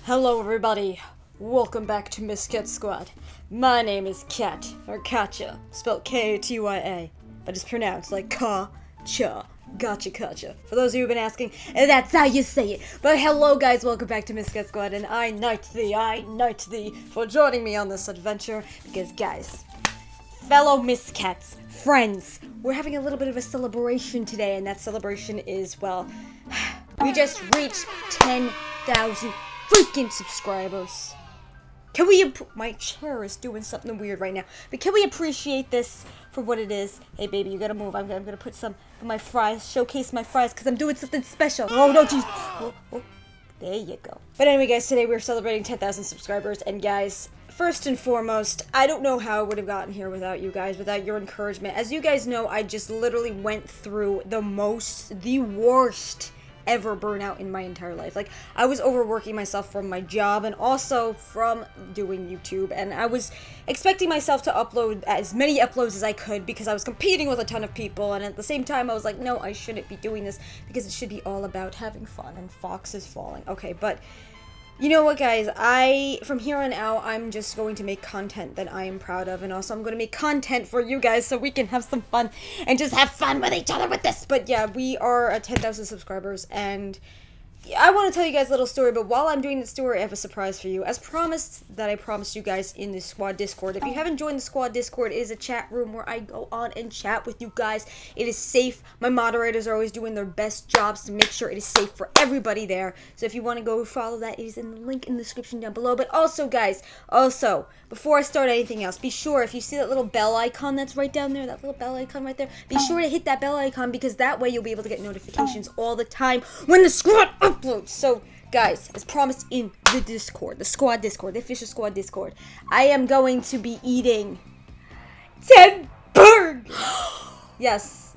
Hello everybody, welcome back to MISCAT Squad. My name is Kat, or Katya, spelled K-A-T-Y-A, but it's pronounced like Ka-Cha, Gotcha. For those of you who've been asking, that's how you say it. But hello guys, welcome back to MISCAT Squad, and I knight thee for joining me on this adventure, because guys, fellow MISCATs, friends, we're having a little bit of a celebration today, and that celebration is, well, we just reached 10,000 freaking subscribers. Can we my chair is doing something weird right now, but can we appreciate this for what it is? Hey baby, you gotta move. I'm gonna put some of my fries, showcase my fries, because I'm doing something special. Oh no, jeez. Oh, there you go. But anyway guys, today we're celebrating 10,000 subscribers, and guys, first and foremost, I don't know how I would have gotten here without you guys, without your encouragement. As you guys know, I just literally went through the worst ever burnout in my entire life. Like, I was overworking myself from my job and also from doing YouTube, and I was expecting myself to upload as many uploads as I could because I was competing with a ton of people, and at the same time I was like, no, I shouldn't be doing this because it should be all about having fun, and Fox is falling. Okay, but you know what guys, from here on out, I'm just going to make content that I am proud of, and also I'm going to make content for you guys so we can have some fun and just have fun with each other with this. But yeah, we are at 10,000 subscribers, and I want to tell you guys a little story, but while I'm doing the story, I have a surprise for you. As promised, that I promised you guys in the Squad Discord. If you haven't joined the Squad Discord, it is a chat room where I go on and chat with you guys. It is safe. My moderators are always doing their best jobs to make sure it is safe for everybody there. So if you want to go follow that, it is in the link in the description down below. But also, guys, before I start anything else, be sure, if you see that little bell icon that's right down there, that little bell icon right there, be sure to hit that bell icon, because that way you'll be able to get notifications all the time when the Squad uploads. So, guys, as promised in the Discord, the Squad Discord, the official Squad Discord, I am going to be eating 10 burgers! Yes,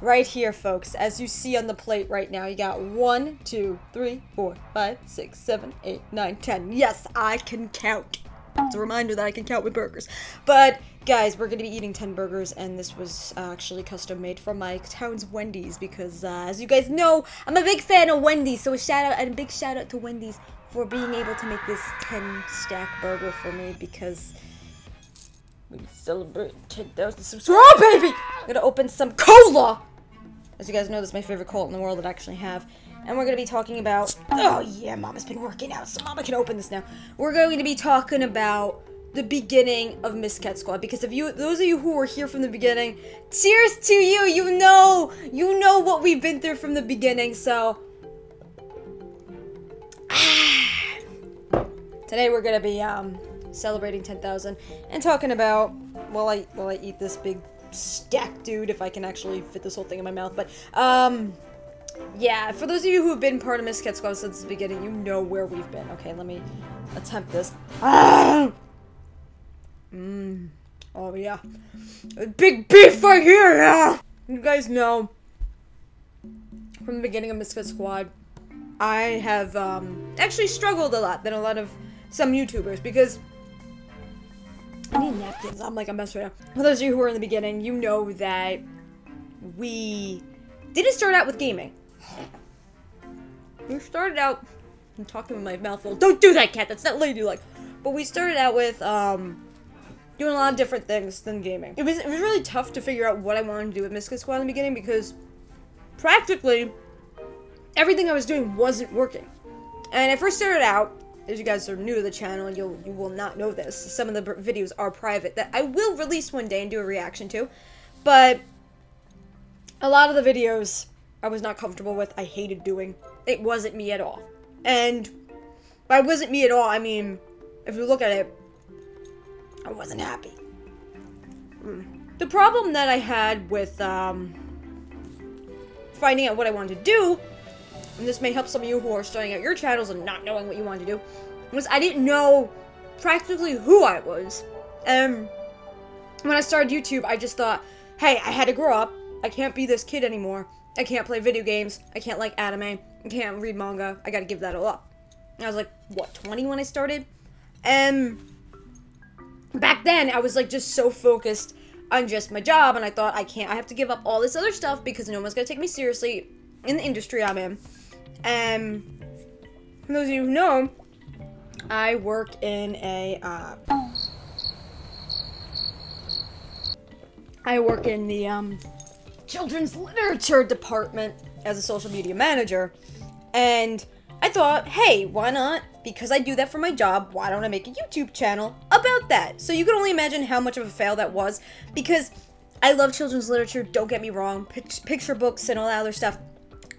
right here, folks. As you see on the plate right now, you got 1, 2, 3, 4, 5, 6, 7, 8, 9, 10. Yes, I can count. It's a reminder that I can count with burgers. But, guys, we're going to be eating 10 burgers, and this was actually custom made from my town's Wendy's, because, as you guys know, I'm a big fan of Wendy's, so a big shout out to Wendy's for being able to make this 10-stack burger for me, because we celebrate 10,000 subscribers. Oh, baby! I'm going to open some cola! As you guys know, this is my favorite cola in the world that I actually have. And we're going to be talking about, oh yeah, Mama's been working out, so Mama can open this now. We're going to be talking about the beginning of MISCAT Squad, because if those of you who were here from the beginning, cheers to you, you know what we've been through from the beginning, so. Today we're going to be, celebrating 10,000, and talking about, while I eat this big stack, dude, if I can actually fit this whole thing in my mouth, but, yeah, for those of you who have been part of MISCAT Squad since the beginning, you know where we've been. Okay, let me attempt this. Oh, yeah. Big beef right here, yeah! You guys know, from the beginning of MISCAT Squad, I have, actually struggled a lot than a lot of some YouTubers, because I need napkins. I'm like a mess right now. For those of you who were in the beginning, you know that we didn't start out with gaming. We started out, I'm talking with my mouth full. Don't do that, Kat, that's not ladylike. But we started out with, doing a lot of different things than gaming. It was really tough to figure out what I wanted to do with MISCAT Squad in the beginning, because practically everything I was doing wasn't working. And I first started out, as you guys are new to the channel, and you will not know this, some of the videos are private that I will release one day and do a reaction to, but a lot of the videos I was not comfortable with, I hated doing. It wasn't me at all. And by wasn't me at all, I mean, if you look at it, I wasn't happy. The problem that I had with finding out what I wanted to do, and this may help some of you who are starting out your channels and not knowing what you wanted to do, was I didn't know practically who I was. And when I started YouTube, I just thought, hey, I had to grow up. I can't be this kid anymore. I can't play video games. I can't like anime. I can't read manga. I gotta give that all up. And I was like, what, 20 when I started? And back then, I was like just so focused on just my job, and I thought, I have to give up all this other stuff because no one's gonna take me seriously in the industry I'm in. And for those of you who know, I work in a, I work in the, children's literature department as a social media manager, and I thought, hey, why not? Because I do that for my job, why don't I make a YouTube channel about that? So you can only imagine how much of a fail that was, because I love children's literature, don't get me wrong, picture books and all that other stuff.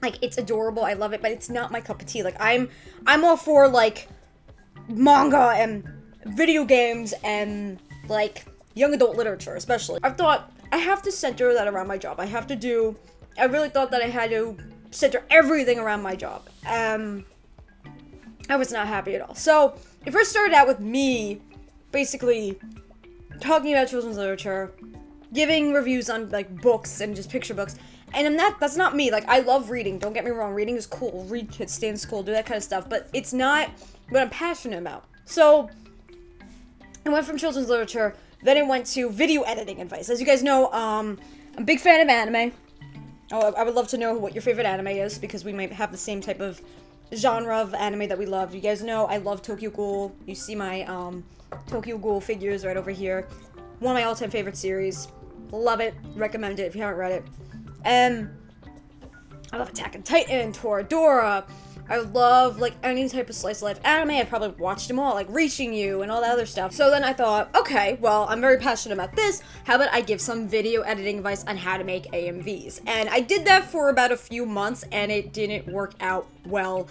Like, it's adorable, I love it, but it's not my cup of tea. Like, I'm all for, like, manga and video games and, like, young adult literature, especially. I thought, I have to center that around my job. I really thought that I had to center everything around my job. I was not happy at all. So, it first started out with me, basically, talking about children's literature, giving reviews on, like, books and just picture books. And that's not me. Like, I love reading. Don't get me wrong. Reading is cool. Read kids, stay in school, do that kind of stuff. But it's not what I'm passionate about. So, I went from children's literature, then it went to video editing advice. As you guys know, I'm a big fan of anime. Oh, I would love to know what your favorite anime is, because we might have the same type of genre of anime that we love. You guys know I love Tokyo Ghoul. You see my Tokyo Ghoul figures right over here. One of my all-time favorite series. Love it. Recommend it if you haven't read it. I love Attack on Titan, Toradora. I love, like, any type of slice of life anime. I probably watched them all, like Reaching You and all that other stuff. So then I thought, okay, well, I'm very passionate about this. How about I give some video editing advice on how to make AMVs? And I did that for about a few months, and it didn't work out well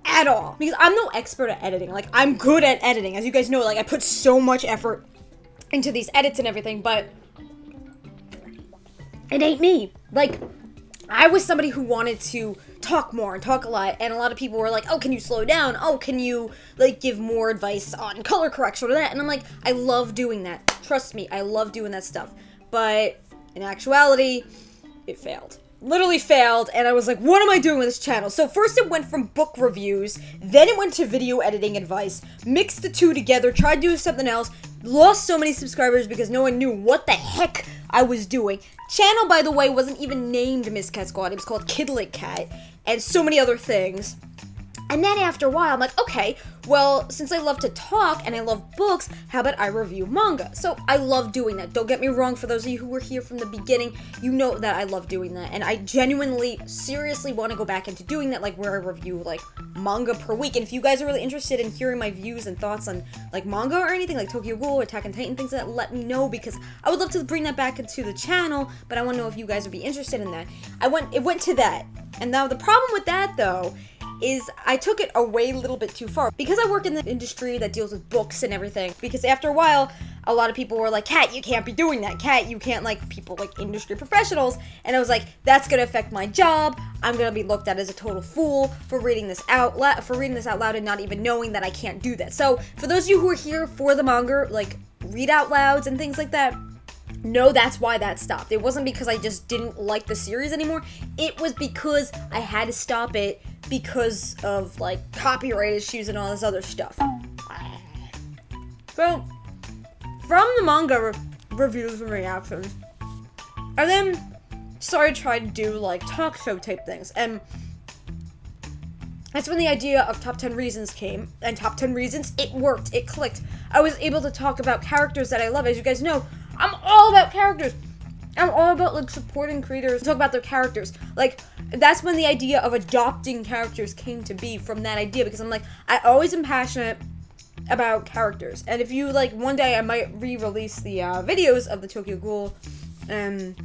at all. Because I'm no expert at editing. Like, I'm good at editing. As you guys know, like, I put so much effort into these edits and everything, but it ain't me. Like, I was somebody who wanted to talk more and talk a lot, and a lot of people were like, oh, can you slow down? Oh, can you, like, give more advice on color correction or that? And I'm like, I love doing that. Trust me, I love doing that stuff. But in actuality, it failed. Literally failed, and I was like, what am I doing with this channel? So first it went from book reviews, then it went to video editing advice, mixed the two together, tried to do something else, lost so many subscribers because no one knew what the heck I was doing. Channel, by the way, wasn't even named MISCAT Squad, it was called Kidlit Cat, and so many other things. And then after a while, I'm like, okay, well, since I love to talk and I love books, how about I review manga? So I love doing that. Don't get me wrong, for those of you who were here from the beginning, you know that I love doing that. And I genuinely, seriously want to go back into doing that, like where I review like manga per week. And if you guys are really interested in hearing my views and thoughts on like manga or anything, like Tokyo Ghoul or Attack on Titan, things like that, let me know, because I would love to bring that back into the channel, but I want to know if you guys would be interested in that. It went to that. And now the problem with that, though, is I took it away a little bit too far. Because I work in the industry that deals with books and everything, because after a while, a lot of people were like, Kat, you can't be doing that. Kat, you can't, like, people like industry professionals. And I was like, that's gonna affect my job. I'm gonna be looked at as a total fool for reading this out loud and not even knowing that I can't do that. So for those of you who are here for the manga, like read out louds and things like that, no, that's why that stopped. It wasn't because I just didn't like the series anymore. It was because I had to stop it because of, like, copyright issues and all this other stuff. So, from the manga reviews and reactions, I then started trying to do, like, talk show type things. And that's when the idea of Top 10 Reasons came. And Top 10 Reasons, it worked. It clicked. I was able to talk about characters that I love. As you guys know, I'm all about characters. I'm all about, like, supporting creators, talk about their characters. Like, that's when the idea of adopting characters came to be, from that idea, because I'm like, I always am passionate about characters. And if you, like, one day I might re-release the videos of the Tokyo Ghoul and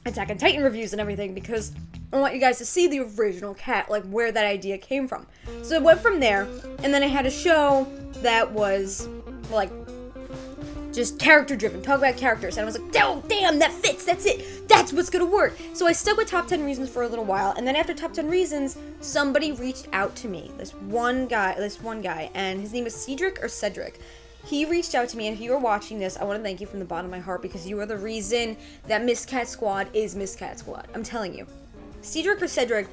Attack on Titan reviews and everything, because I want you guys to see the original Cat, like, where that idea came from. So it went from there, and then I had a show that was, like, just character-driven, talk about characters, and I was like, oh, damn, that fits, that's it, that's what's gonna work. So I stuck with Top 10 Reasons for a little while, and then after Top 10 Reasons, somebody reached out to me, this one guy, and his name is Cedric. He reached out to me, and if you are watching this, I want to thank you from the bottom of my heart, because you are the reason that MISCAT Squad is MISCAT Squad. I'm telling you. Cedric,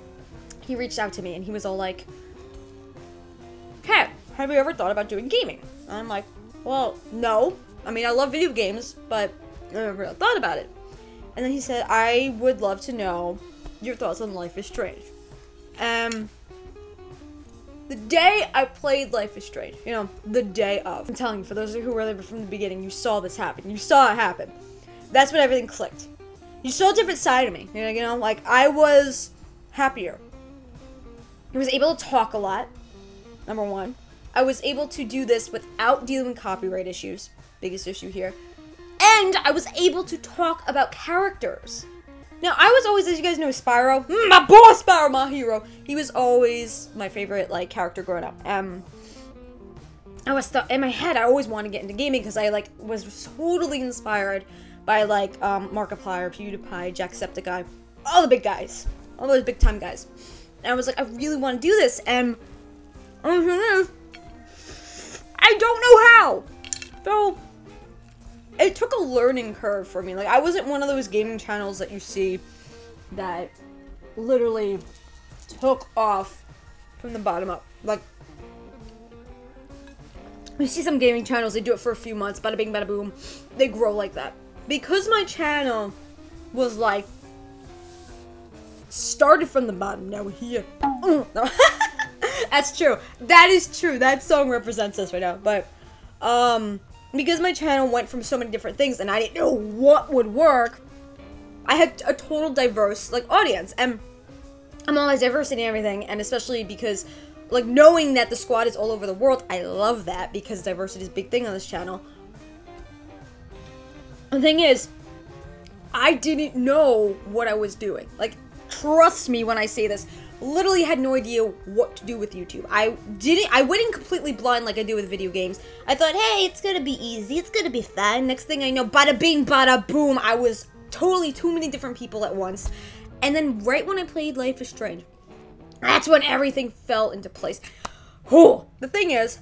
he reached out to me, and he was all like, Kat, have you ever thought about doing gaming? And I'm like, well, no. I mean, I love video games, but I never really thought about it. And then he said, I would love to know your thoughts on Life is Strange. Then The day I played Life is Strange, you know, the day of. I'm telling you, for those of you who were there from the beginning, you saw this happen. You saw it happen. That's when everything clicked. You saw a different side of me. You know, like, I was happier. I was able to talk a lot, number one. I was able to do this without dealing with copyright issues. Biggest issue here. And I was able to talk about characters. Now, I was always, as you guys know, Spyro. My boy Spyro, my hero. He was always my favorite, like, character growing up. I was stuck in my head. I always wanted to get into gaming because I, like, was totally inspired by, like, Markiplier, PewDiePie, Jacksepticeye, all the big guys. All those big-time guys. And I was like, I really want to do this, and I don't know how. So it took a learning curve for me. Like, I wasn't one of those gaming channels that you see that literally took off from the bottom up. Like, you see some gaming channels, they do it for a few months, bada bing, bada boom. They grow like that. Because my channel was like, started from the bottom, now we're here. No. That's true. That is true. That song represents us right now. But, because my channel went from so many different things and I didn't know what would work, I had a total diverse, like, audience. And I'm always diverse in everything, and especially because, like, knowing that the squad is all over the world, I love that because diversity is a big thing on this channel. The thing is, I didn't know what I was doing. Like, trust me when I say this. Literally had no idea what to do with YouTube. I went in completely blind like I do with video games. I thought, hey, it's gonna be easy, it's gonna be fun. Next thing I know, bada bing, bada boom, I was totally too many different people at once. And then right when I played Life is Strange, that's when everything fell into place. Whew. The thing is,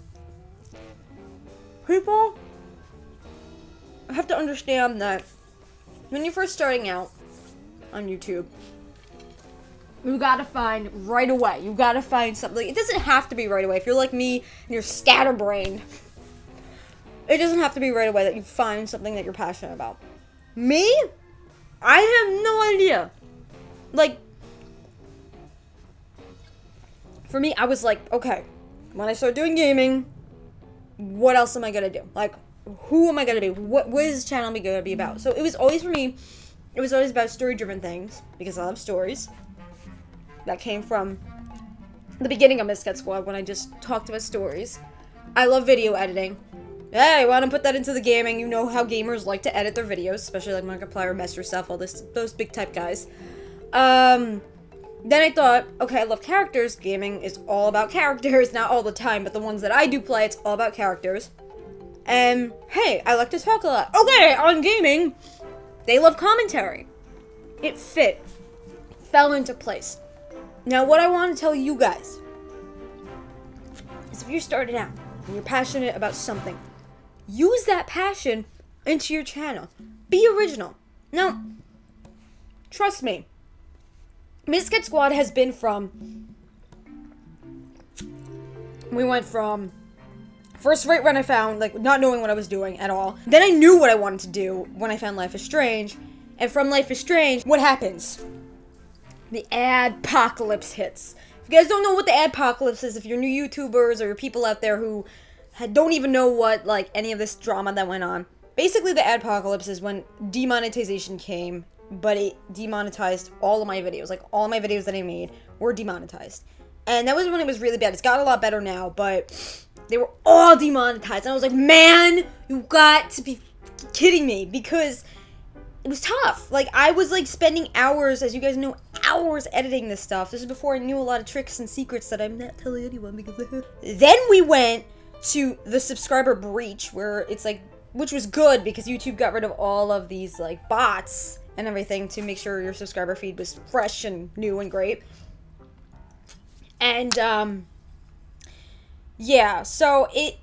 people have to understand that when you're first starting out on YouTube, you gotta find right away. You gotta find something. It doesn't have to be right away. If you're like me and you're scatterbrained, it doesn't have to be right away that you find something that you're passionate about. Me? I have no idea. Like, for me, I was like, okay, when I start doing gaming, what else am I gonna do? Like, who am I gonna be? What is this channel gonna be about? So it was always, for me, it was always about story-driven things, because I love stories. That came from the beginning of MISCAT Squad, when I just talked about stories. I love video editing. Hey, why don't put that into the gaming? You know how gamers like to edit their videos, especially like Markiplier, Mester Stuff, all this, those big type guys. Then I thought, okay, I love characters. Gaming is all about characters, not all the time, but the ones that I do play, it's all about characters. And hey, I like to talk a lot. Okay, on gaming, they love commentary. It fit. Fell into place. Now, what I want to tell you guys is if you're starting out and you're passionate about something, use that passion into your channel. Be original. Now, trust me, MISCAT Squad has been from, we went from first right when I found, like, not knowing what I was doing at all. Then I knew what I wanted to do when I found Life is Strange. And from Life is Strange, what happens? The adpocalypse hits. If you guys don't know what the adpocalypse is, if you're new YouTubers or you're people out there who don't even know what, like, any of this drama that went on. Basically, the adpocalypse is when demonetization came, but it demonetized all of my videos. Like, all of my videos that I made were demonetized. And that was when it was really bad. It's got a lot better now, but they were all demonetized. And I was like, man, you got to be kidding me, because it was tough. Like, I was, like, spending hours, as you guys know, hours editing this stuff. This is before I knew a lot of tricks and secrets that I'm not telling anyone, because then we went to the subscriber breach, where it's like, which was good because YouTube got rid of all of these, like, bots and everything to make sure your subscriber feed was fresh and new and great. And yeah, so it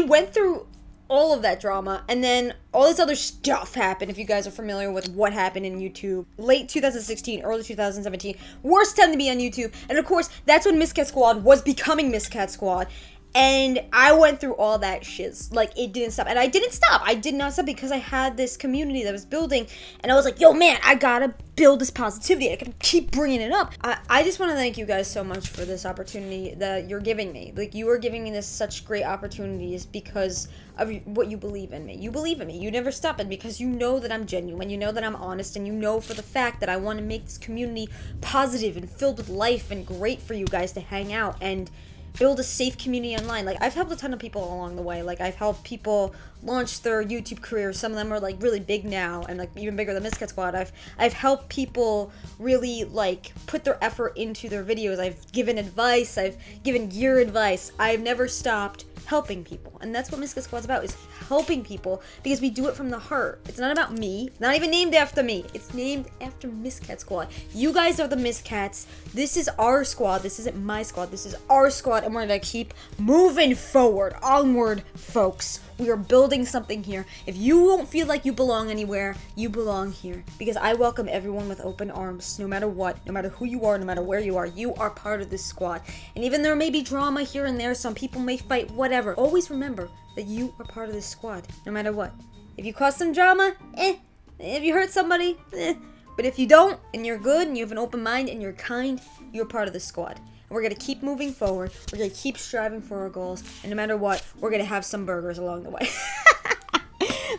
went through all of that drama, and then all this other stuff happened. If you guys are familiar with what happened in YouTube, late 2016, early 2017, worst time to be on YouTube. And of course, that's when MISCAT Squad was becoming MISCAT Squad. And I went through all that shiz. Like, it didn't stop. And I didn't stop. I did not stop because I had this community that was building. And I was like, yo, man, I gotta build this positivity. I can keep bringing it up. I just want to thank you guys so much for this opportunity that you're giving me. Like, you are giving me this such great opportunities because of what you believe in me. You believe in me. You never stop it because you know that I'm genuine. You know that I'm honest. And you know for the fact that I want to make this community positive and filled with life and great for you guys to hang out and build a safe community online. Like, I've helped a ton of people along the way. Like, I've helped people launch their YouTube careers. Some of them are like really big now and like even bigger than MISCAT Squad. I've helped people really like put their effort into their videos. I've given advice. I've given gear advice. I've never stopped helping people, and that's what MISCAT Squad's about, is helping people, because we do it from the heart. It's not about me. It's not even named after me. It's named after MISCAT Squad. You guys are the MISCATs. This is our squad. This isn't my squad. This is our squad, and we're gonna keep moving forward. Onward, folks. We are building something here. If you don't feel like you belong anywhere, you belong here, because I welcome everyone with open arms, no matter what, no matter who you are, no matter where you are part of this squad. And even there may be drama here and there, some people may fight, whatever, always remember that you are part of this squad, no matter what. If you cause some drama, if you hurt somebody, but if you don't, and you're good, and you have an open mind, and you're kind, you're part of the squad. We're going to keep moving forward. We're going to keep striving for our goals. And no matter what, we're going to have some burgers along the way.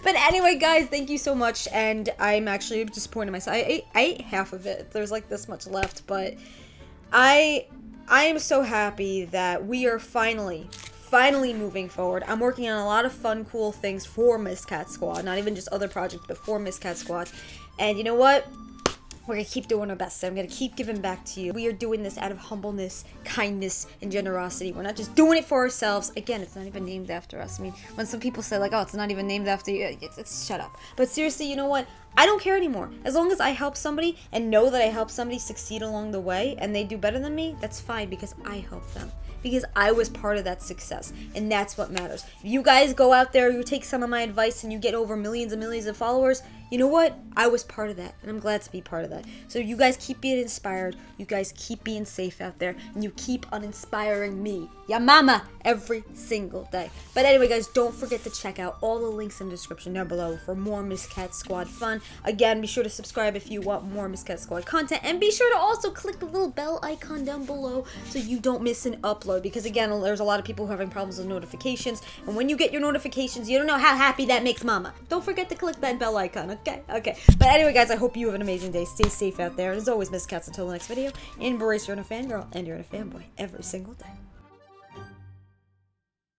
But anyway, guys, thank you so much. And I'm actually disappointed in myself. I ate half of it. There's like this much left. But I am so happy that we are finally moving forward. I'm working on a lot of fun, cool things for MISCAT Squad. Not even just other projects, but for MISCAT Squad. And you know what? We're going to keep doing our best. I'm going to keep giving back to you. We are doing this out of humbleness, kindness, and generosity. We're not just doing it for ourselves. Again, it's not even named after us. I mean, when some people say, like, oh, it's not even named after you, it's shut up. But seriously, you know what? I don't care anymore. As long as I help somebody and know that I help somebody succeed along the way and they do better than me, that's fine, because I helped them. Because I was part of that success, and that's what matters. If you guys go out there, you take some of my advice, and you get over millions and millions of followers, you know what? I was part of that, and I'm glad to be part of that. So you guys keep being inspired, you guys keep being safe out there, and you keep uninspiring me, ya mama, every single day. But anyway, guys, don't forget to check out all the links in the description down below for more MISCAT Squad fun. Again, be sure to subscribe if you want more MISCAT Squad content, and be sure to also click the little bell icon down below so you don't miss an upload. Because again, there's a lot of people who are having problems with notifications, and when you get your notifications, you don't know how happy that makes mama. Don't forget to click that bell icon, okay? Okay. But anyway, guys, I hope you have an amazing day. Stay safe out there. And as always, MISCATs, until the next video, embrace you're in a fangirl and you're in a fanboy every single day.